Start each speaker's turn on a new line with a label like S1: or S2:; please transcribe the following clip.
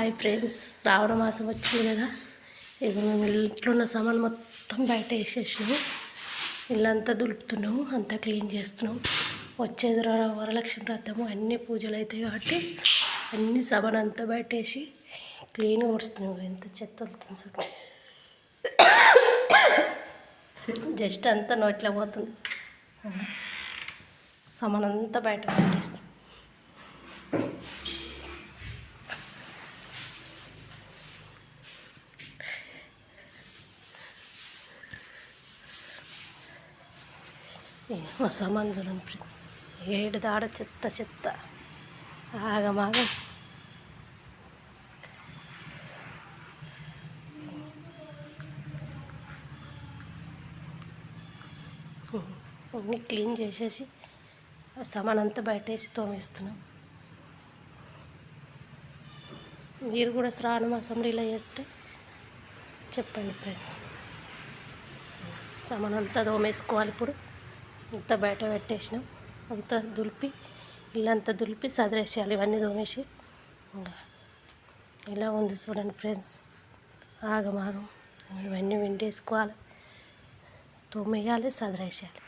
S1: Hi friends, శ్రావణ మాసం వచ్చింది కదా. ఇక మేము ఇంట్లో ఉన్న సామాన్ మొత్తం బయట వేసేసినాము. ఇల్లంతా దులుపుతున్నాము, అంతా క్లీన్ చేస్తున్నాము. వచ్చేది వరలక్ష్మి వ్రతము, అన్ని పూజలు అవుతాయి కాబట్టి అన్ని సామాన్ అంతా బయట వేసి క్లీన్గా వస్తున్నాము. ఎంత చెత్త వస్తుంది, జస్ట్ అంతా నోట్లా పోతుంది. సామాన్ అంతా బయట పెట్టేస్తుంది. మా సామాన్ చూడండి, ఏడు దాడ చెత్త చెత్త ఆగమాగం. అన్నీ క్లీన్ చేసేసి సామాన్ అంతా బయట వేసి తోమేస్తున్నాం. మీరు కూడా శ్రావణ మాసంలో ఇలా చేస్తే చెప్పండి ఫ్రెండ్స్. సామాన్ అంతా తోమేసుకోవాలి. ఇప్పుడు అంతా బయట పెట్టేసినాం, అంతా దులిపి ఇల్లంతా దులిపి సదిరేసేయాలి. ఇవన్నీ తోమేసి ఇలా ఉంది చూడండి ఫ్రెండ్స్, ఆగమాగం. ఇవన్నీ విండేసుకోవాలి, తోమేయాలి, సదిరేసేయాలి.